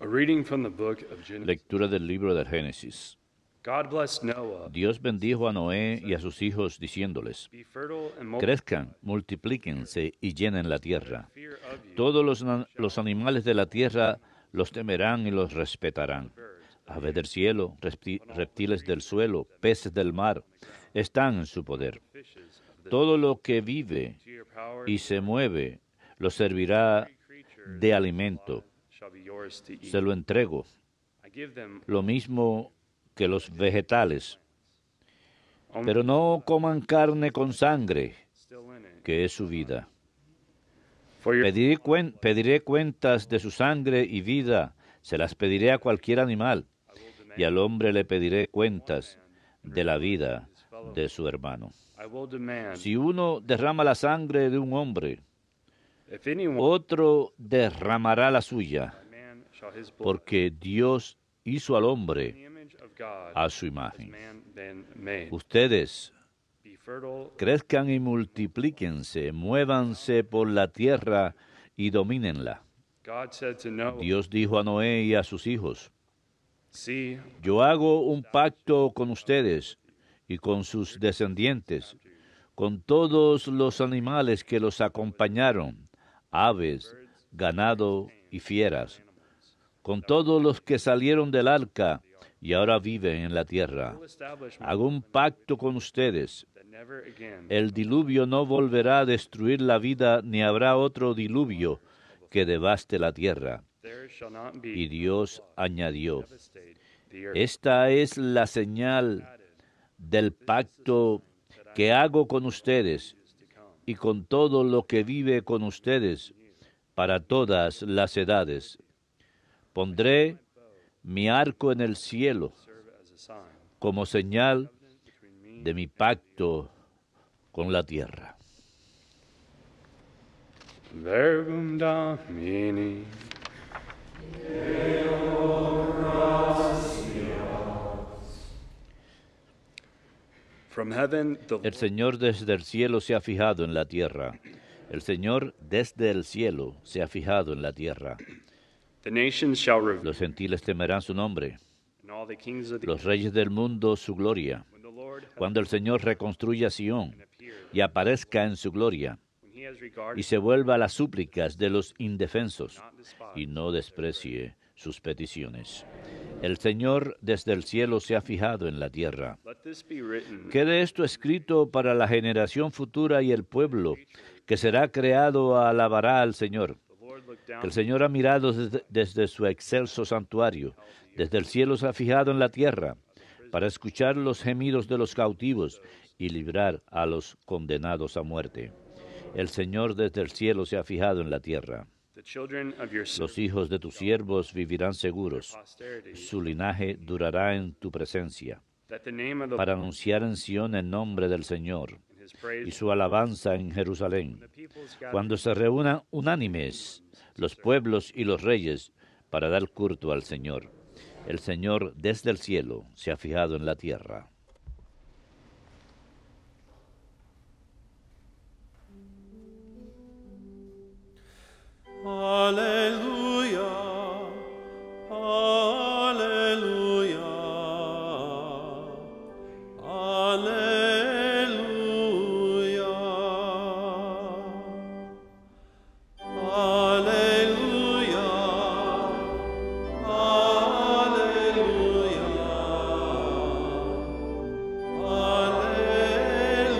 A reading from the book of Genesis. Lectura del libro del Génesis. God blessed Noah. Dios bendijo a Noé y a sus hijos diciéndoles: Be fertile and multiply. crezcan, multiplíquense y llenen la tierra. Fear of you. Todos los animales de la tierra los temerán y los respetarán. Aves del cielo, reptiles del suelo, peces del mar, están en su poder. Todo lo que vive To your power y se mueve los servirá de alimento. shall be yours to eat. Se lo entrego, I give them lo mismo que los vegetales. only Pero no coman carne con sangre, still in it. que es su vida. For your Pediré cuentas de su sangre y vida, se las pediré a cualquier animal, y al hombre le pediré cuentas de la vida de su hermano. I will demand Si uno derrama la sangre de un hombre, if anyone otro derramará la suya, man shall his blood porque Dios hizo al in hombre the image of God a su has imagen. man been made. Ustedes Be fertile crezcan y multiplíquense, muévanse por la tierra y domínenla. God said to Noah, Dios dijo a Noé y a sus hijos: see, yo hago un pacto con ustedes y con sus descendientes, con todos los animales que los acompañaron, aves, ganado y fieras, con todos los que salieron del arca y ahora viven en la tierra. will establish my Hago un pacto con ustedes. that never again El diluvio no volverá a destruir la vida, ni habrá otro diluvio que devaste la tierra. there shall not be Y Dios añadió: devastate the earth. esta es la señal del pacto que hago con ustedes y con todo lo que vive con ustedes para todas las edades. Pondré mi arco en el cielo Serve as a sign como señal between me de mi pacto con la tierra. Verbum Domini. From heaven, El Señor desde el cielo se ha fijado en la tierra. El Señor desde el cielo se ha fijado en la tierra. the nations shall reveal, Los gentiles temerán su nombre, and all the kings of the los reyes del mundo su gloria. when the Lord hath Cuando el Señor reconstruya Sión appeared, y aparezca en su gloria, when he has regard y se vuelva a las súplicas de los indefensos, not despise. y no desprecie sus peticiones. El Señor desde el cielo se ha fijado en la tierra. Let this be written Quede esto escrito para la generación futura y el pueblo que será creado alabará al Señor. the Lord looked down Que el Señor ha mirado desde su excelso santuario, desde el cielo se ha fijado en la tierra, para escuchar los gemidos de los cautivos y librar a los condenados a muerte. El Señor desde el cielo se ha fijado en la tierra. the children of your Los hijos de tus siervos vivirán seguros. posterity, Su linaje durará en tu presencia, that the name of the para anunciar en Sión el nombre del Señor and his praise y su alabanza en Jerusalén. the peoples gather Cuando se reúnan unánimes los pueblos y los reyes para dar culto al Señor. El Señor desde el cielo se ha fijado en la tierra. Alleluia, alleluia, alleluia,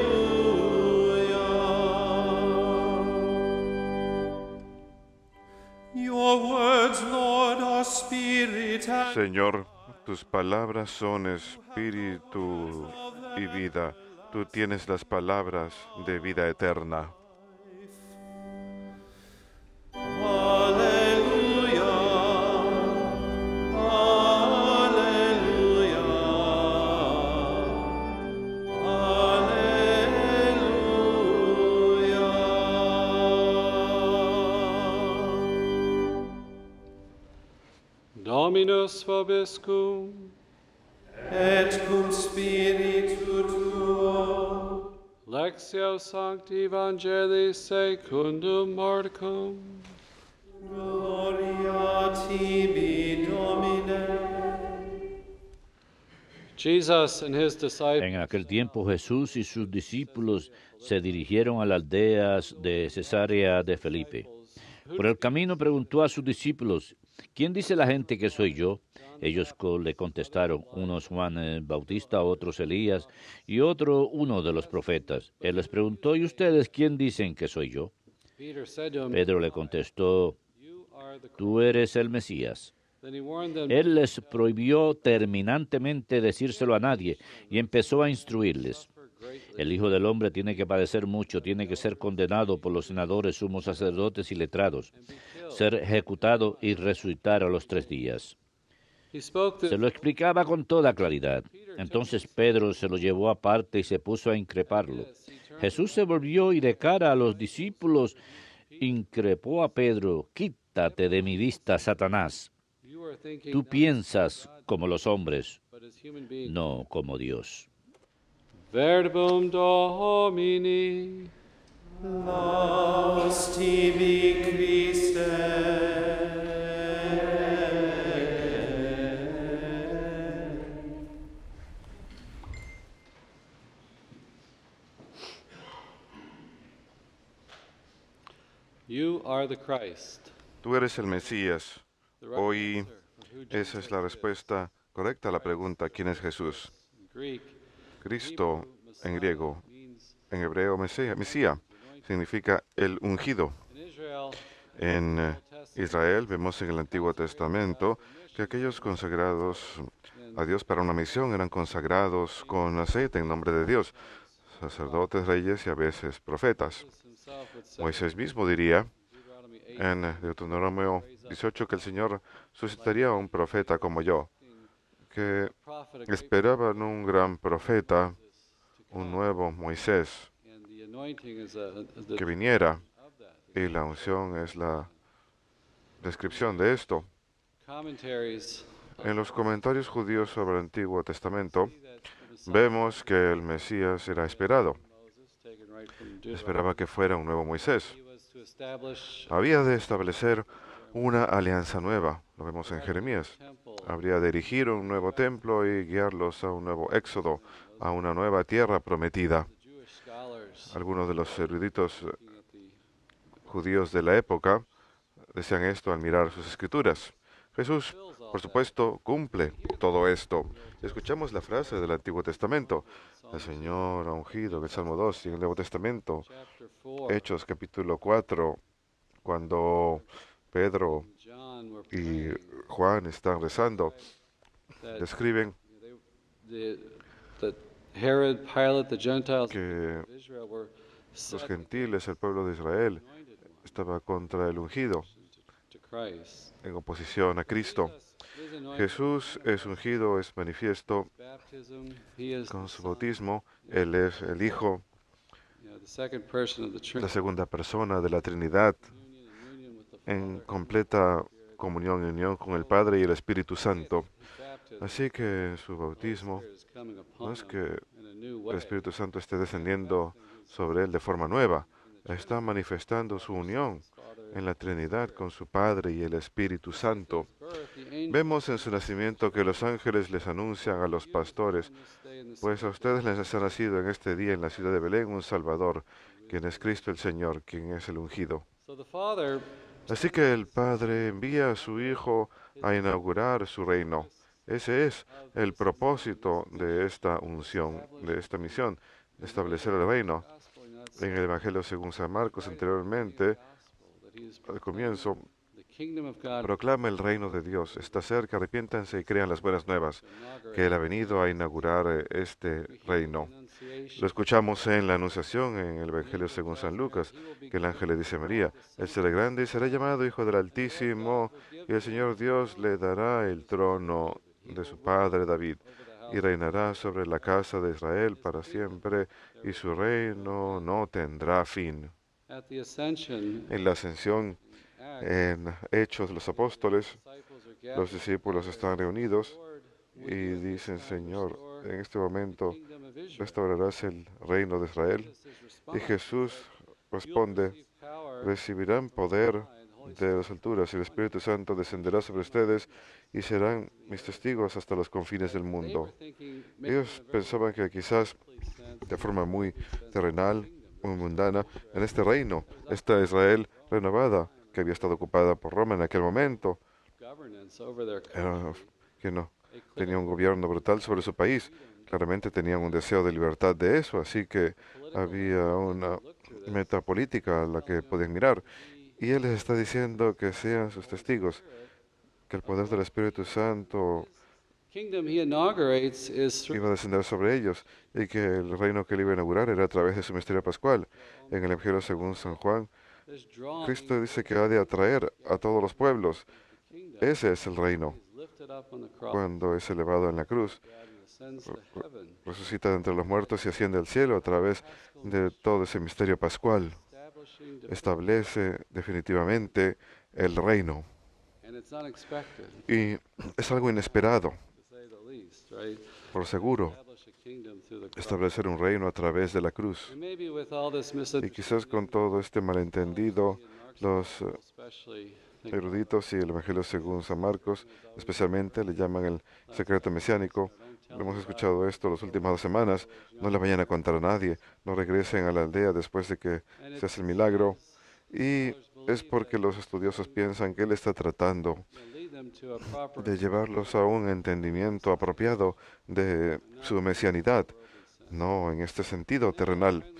alleluia, Your words, Lord, are spirit and Señor, tus palabras son espíritu y vida. Tú tienes las palabras de vida eterna. Alleluia, alleluia, alleluia. Dominus vobiscum. Et cum spiritu tuo. Lectio Sancti Evangelii secundum Marcum. Gloria tibi, Jesus and his disciples En aquel tiempo Jesús y sus discípulos se dirigieron a las aldeas de Cesarea de Felipe. Por el camino preguntó a sus discípulos, ¿quién dice la gente que soy yo? Ellos le contestaron, unos Juan el Bautista, otros Elías y otro uno de los profetas. Él les preguntó, ¿y ustedes quién dicen que soy yo? Peter said to him, Pedro le contestó, "You are the tú eres el Mesías. Then he warned them, Él les prohibió terminantemente decírselo a nadie y empezó a instruirles. El Hijo del Hombre tiene que padecer mucho, tiene que ser condenado por los senadores, sumos sacerdotes y letrados, ser ejecutado y resucitar a los 3 días. He spoke Se this lo explicaba con toda claridad. Entonces Pedro se lo llevó aparte y se puso a increparlo. Jesús se volvió y de cara a los discípulos increpó a Pedro, quítate de mi vista, Satanás. you are thinking Tú not piensas como los hombres, but as human beings. no como Dios. Verbum Domini. Laus tibi Christe. You are the Christ. Tú eres el Mesías. The right Hoy answer of who esa Jesus es la respuesta correcta a la pregunta, ¿quién es Jesús? in Greek. Cristo en griego, Means en hebreo Mesía, significa el ungido. in Israel, En Israel vemos en el Antiguo Testamento que aquellos consagrados a Dios para una misión eran consagrados con aceite en nombre de Dios, sacerdotes, reyes y a veces profetas. Jesus himself would say Moisés mismo diría in Deuteronomy 8, en Deuteronomio 18 que el Señor suscitaría a un profeta como yo, que prophet, a great esperaban un gran profeta, to un come. nuevo Moisés And the anointing is the que viniera, of that. y la unción es la descripción de esto. Commentaries En los comentarios judíos sobre el Antiguo Testamento see that the Messiah vemos que el Mesías era esperado. Moses, taken right from Deuteronomy, Esperaba que fuera un nuevo Moisés. he was to establish Había de establecer una alianza nueva, lo vemos en Jeremías. temple. Habría de erigir un nuevo templo y guiarlos a un nuevo éxodo, a una nueva tierra prometida. The Jewish scholars Algunos de los eruditos looking at the judíos de la época decían esto al mirar sus escrituras. Jesús, por supuesto, cumple todo esto. Escuchamos la frase del Antiguo Testamento. El Señor ha ungido en el Salmo 2 y en el Nuevo Testamento, chapter 4. Hechos capítulo 4, cuando Pedro John were y praying Juan están rezando, that describen that Herod, Pilate, the Gentiles que of Israel were los set gentiles, el pueblo de Israel, anointed one estaba contra el ungido, to Christ. en oposición a Cristo. Jesus is anointed Jesús es ungido, es manifiesto baptism. He is con the su Son, bautismo. Él es el Hijo, the second person of the la Trinity. segunda persona de la Trinidad, Union with the en Father. completa comunión y unión con el Padre y el Espíritu Santo. His baptism, Así que su bautismo Spirit is coming upon no es him que in a new el way. Espíritu Santo esté descendiendo sobre él de forma nueva, está manifestando su unión en la Trinidad con su Padre y el Espíritu Santo. Birth, the angel Vemos en su nacimiento que los ángeles les anuncian a los pastores, on this day in the pues a ustedes les ha nacido en este día en la ciudad de Belén un Salvador, quien es Cristo el Señor, quien es el ungido. So the Father Así que el Padre envía a su Hijo a inaugurar su reino. Ese es el propósito de esta unción, de esta misión, establecer el reino. gospel, not En el Evangelio según San Marcos anteriormente, gospel, that he is al comienzo, the kingdom of God proclama el reino de Dios. Está cerca, arrepiéntanse y crean las buenas nuevas, que Él ha venido a inaugurar este reino. Lo escuchamos en la Anunciación, en el Evangelio según San Lucas, que el ángel le dice a María, Él será grande y será llamado Hijo del Altísimo, y el Señor Dios le dará el trono de su padre David, y reinará sobre la casa de Israel para siempre, y su reino no tendrá fin. At the ascension, En la ascensión, Acts, en Hechos de los Apóstoles, disciples are gathered los discípulos están reunidos Lord, y dicen, Señor, en este momento kingdom of Israel. restaurarás el reino de Israel. Jesus' Y response, Jesús "You'll responde, receive power recibirán poder de las alturas, y el Espíritu Santo descenderá sobre ustedes y serán mis testigos hasta los confines del mundo. Ellos pensaban que quizás de forma muy terrenal, muy mundana, en este reino, esta Israel renovada, que había estado ocupada por Roma en aquel momento, que no tenía un gobierno brutal sobre su país. Claramente tenían un deseo de libertad de eso, así que había una meta política a la que podían mirar. Y Él les está diciendo que sean sus testigos, que el poder del Espíritu Santo iba a descender sobre ellos y que el reino que Él iba a inaugurar era a través de su misterio pascual. En el Evangelio según San Juan, Cristo dice que ha de atraer a todos los pueblos. Ese es el reino. Cuando es elevado en la cruz, resucita de entre los muertos y asciende al cielo a través de todo ese misterio pascual. Establece definitivamente el reino. Y es algo inesperado, por seguro, establecer un reino a través de la cruz. Y quizás con todo este malentendido, los eruditos y el Evangelio según San Marcos, especialmente, le llaman el secreto mesiánico. Hemos escuchado esto las últimas 2 semanas. No le vayan a contar a nadie. No regresen a la aldea después de que se hace el milagro. Y es porque los estudiosos piensan que Él está tratando de llevarlos a un entendimiento apropiado de su mesianidad, no en este sentido terrenal.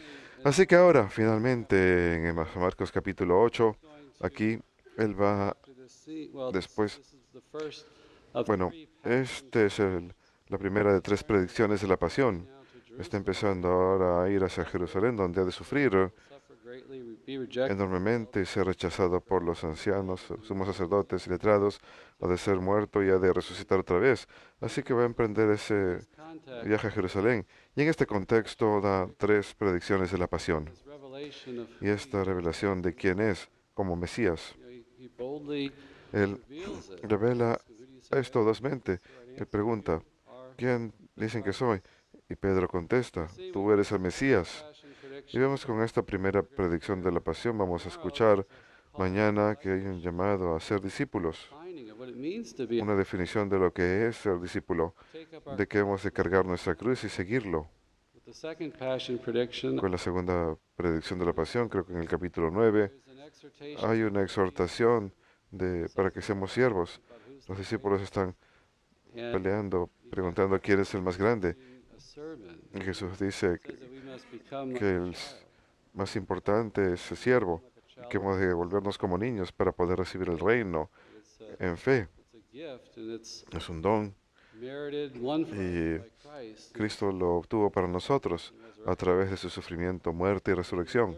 Así que ahora, finalmente, en Marcos capítulo 8, aquí Él va después. Bueno, este es la primera de 3 predicciones de la pasión. Está empezando ahora a ir hacia Jerusalén, donde ha de sufrir enormemente y ser rechazado por los ancianos, sumos sacerdotes y letrados, ha de ser muerto y ha de resucitar otra vez. Así que va a emprender ese viaje a Jerusalén. Y en este contexto da 3 predicciones de la pasión. Y esta revelación de quién es como Mesías. Él revela esto audazmente. Él pregunta, ¿quién dicen que soy? Y Pedro contesta, tú eres el Mesías. Y vemos con esta primera predicción de la pasión, vamos a escuchar mañana que hay un llamado a ser discípulos, una definición de lo que es ser discípulo, de que hemos de cargar nuestra cruz y seguirlo. Con la segunda predicción de la pasión, creo que en el capítulo 9, hay una exhortación para que seamos siervos. Los discípulos están peleando, preguntando quién es el más grande. Y Jesús dice que el más importante es el siervo, que hemos de volvernos como niños para poder recibir el reino en fe. Es un don y Cristo lo obtuvo para nosotros a través de su sufrimiento, muerte y resurrección.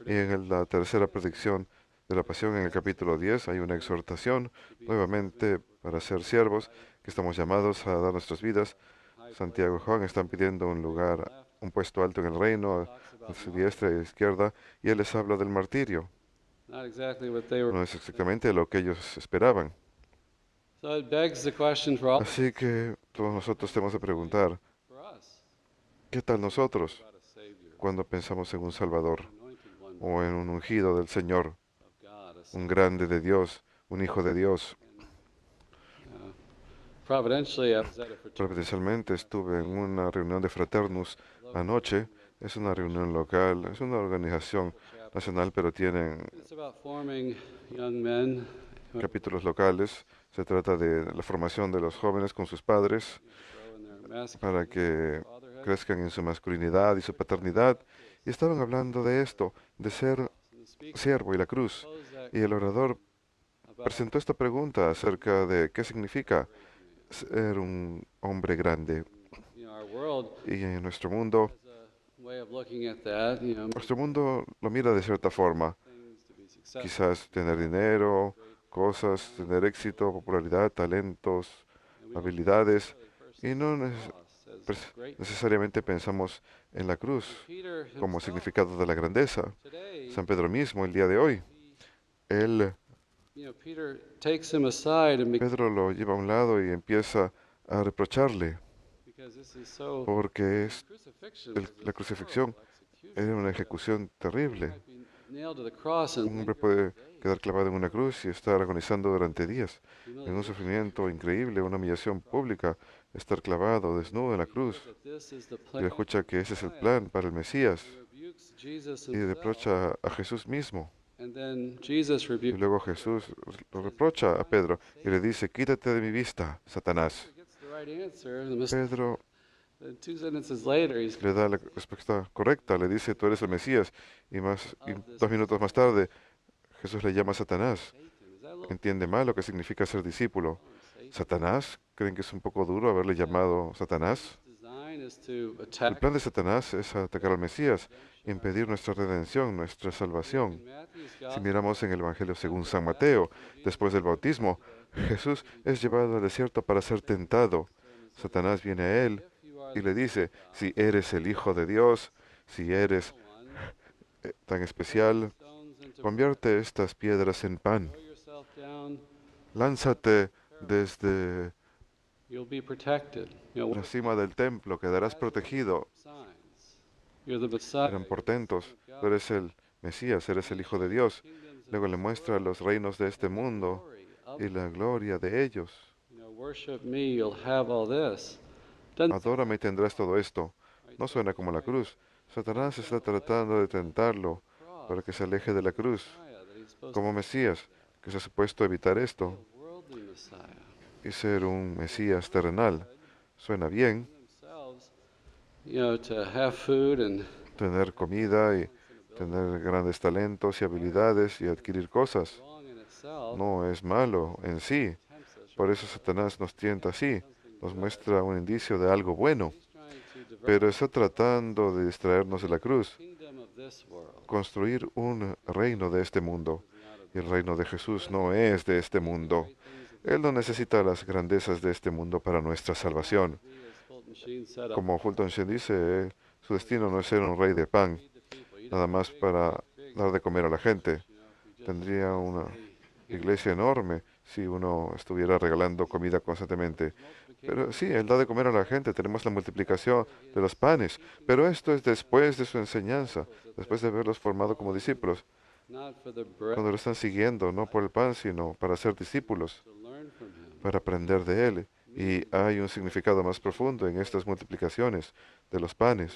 Y en la tercera predicción de la pasión, en el capítulo 10, hay una exhortación nuevamente para ser siervos, que estamos llamados a dar nuestras vidas. Santiago y Juan están pidiendo un lugar, un puesto alto en el reino, a su diestra y izquierda, y Él les habla del martirio. No es exactamente lo que ellos esperaban. Así que todos nosotros tenemos que preguntar, ¿qué tal nosotros cuando pensamos en un Salvador o en un ungido del Señor, un grande de Dios, un hijo de Dios? Providencialmente estuve en una reunión de Fraternus anoche. Es una reunión local, es una organización nacional, pero tienen capítulos locales. Se trata de la formación de los jóvenes con sus padres para que crezcan en su masculinidad y su paternidad. Y estaban hablando de esto, de ser siervo y la cruz. Y el orador presentó esta pregunta acerca de qué significa ser un hombre grande. Y en nuestro mundo lo mira de cierta forma. Quizás tener dinero, cosas, tener éxito, popularidad, talentos, habilidades. Y no necesariamente pensamos en la cruz como significado de la grandeza. San Pedro mismo, el día de hoy, Pedro lo lleva a un lado y empieza a reprocharle, porque la crucifixión era una ejecución terrible. nailed to the cross Un and hombre puede quedar clavado en una cruz y estar agonizando durante días, en un sufrimiento increíble, una humillación pública, estar clavado, desnudo en la cruz. that this is the Y plan. escucha que ese es el plan para el Mesías He rebukes Jesus y himself. reprocha a Jesús mismo. And then Jesus Y rebukes. luego Jesús lo reprocha a Pedro y le dice, quítate de mi vista, Satanás. Gets the right answer. The Pedro then 2 sentences later, he's le da la respuesta correcta, le dice, tú eres el Mesías. Y 2 minutos más tarde, Jesús le llama Satanás. Satan. Is that a little Entiende mal lo que significa ser discípulo. ¿Satanás? ¿Creen que es un poco duro haberle llamado Satanás? design is to El attack? plan de Satanás es atacar al Mesías, impedir nuestra redención, nuestra salvación. In Matthew's Si gospel, miramos en el Evangelio según San Mateo, después del bautismo, Jesús es llevado al desierto para ser tentado. Satanás viene a él if you are y le dice, si eres el Hijo de Dios, si eres one, tan especial, stones into convierte estas piedras en pan. throw yourself down, Lánzate desde you'll be protected. You know, la cima del templo, quedarás protegido. signs. You're the Messiah. Eran portentos. Tú eres el Mesías, eres el Hijo de Dios. Luego le muestra los reinos de este mundo Glory of, y la gloria de ellos. worship me, you'll have all this. Doesn't Adórame y tendrás todo esto. No suena como la cruz. Satanás está tratando de tentarlo para que se aleje de la cruz. Messiah that he's supposed Como Mesías, que se ha supuesto a evitar esto to be a worldly Messiah. y ser un Mesías terrenal. Suena bien, Themselves, to have food and tener comida y tener grandes talentos y habilidades y adquirir cosas. wrong in itself. No es malo en sí. Tempts us. Por eso Satanás nos tienta así. Nos muestra un indicio de algo bueno. He's trying to divert Pero está tratando de distraernos de la cruz. the kingdom of this world. Construir un reino de este mundo. Y el reino de Jesús no es de este mundo. Él no necesita las grandezas de este mundo para nuestra salvación. He, as Fulton Sheen said, Como Fulton Sheen dice, su destino no es ser un rey de pan, feed the people. You nada más para dar de comer a la gente. just Tendría una iglesia enorme si uno estuviera regalando comida constantemente. Pero sí, Él da de comer a la gente. Tenemos la multiplicación de los panes. Pero esto es después de su enseñanza, después de haberlos formado como discípulos. not for the bread Cuando lo están siguiendo, no por el pan, sino para ser discípulos, to learn from him. para aprender de Él. Y hay un significado más profundo en estas multiplicaciones de los panes.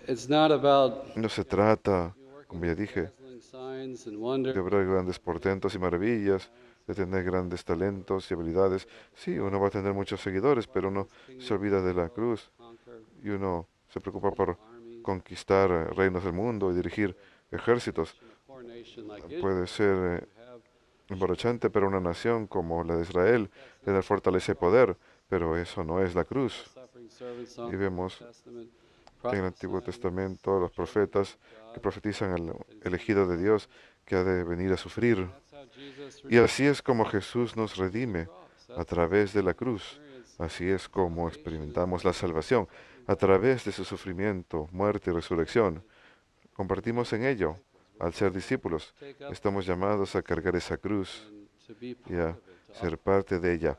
It's not about No se trata, como ya dije, dazzling signs and de wonder. obrar grandes portentos y maravillas, de tener grandes talentos y habilidades. Sí, uno va a tener muchos seguidores, pero uno se olvida de la cruz Conquer y uno se preocupa por armies. conquistar reinos del mundo y dirigir ejércitos. A poor nation like Israel Puede ser have emborrachante para una nación como la de Israel, tener fortaleza y poder, pero eso no es la cruz. suffering servants on Y vemos the Testament en el Antiguo prophesying Testamento los profetas que profetizan al elegido de Dios que ha de venir a sufrir. That's how Jesus Y así es como Jesús nos redime a través de la cruz. Así es como experimentamos la salvación, a través de su sufrimiento, muerte y resurrección. Compartimos en ello. Al ser discípulos, estamos llamados a cargar esa cruz and to be y a part of it. ser parte de ella,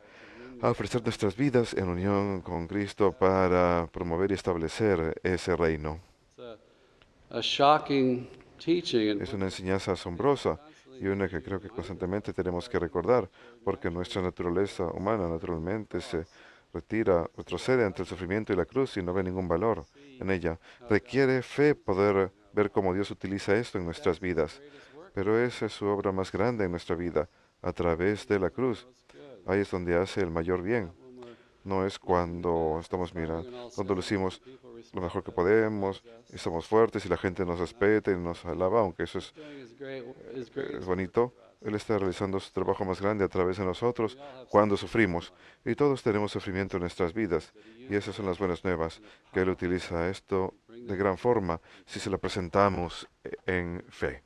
a ofrecer nuestras vidas en unión con Cristo para promover y establecer ese reino. It's a shocking teaching and Es una enseñanza asombrosa y una que creo que constantemente tenemos que recordar, porque nuestra naturaleza humana naturalmente se retrocede ante el sufrimiento y la cruz y no ve ningún valor en ella. Requiere fe poder ver cómo Dios utiliza esto en nuestras vidas, pero esa es su obra más grande en nuestra vida, a través de la cruz. Ahí es donde hace el mayor bien. No es cuando estamos mirando, cuando lo hicimos lo mejor que podemos y somos fuertes y la gente nos respeta y nos alaba, aunque eso es is bonito. Él está realizando su trabajo más grande a través de nosotros cuando sufrimos. Y todos tenemos sufrimiento en nuestras vidas. Y esas son las buenas nuevas, que Él utiliza esto de gran forma si se lo presentamos en fe.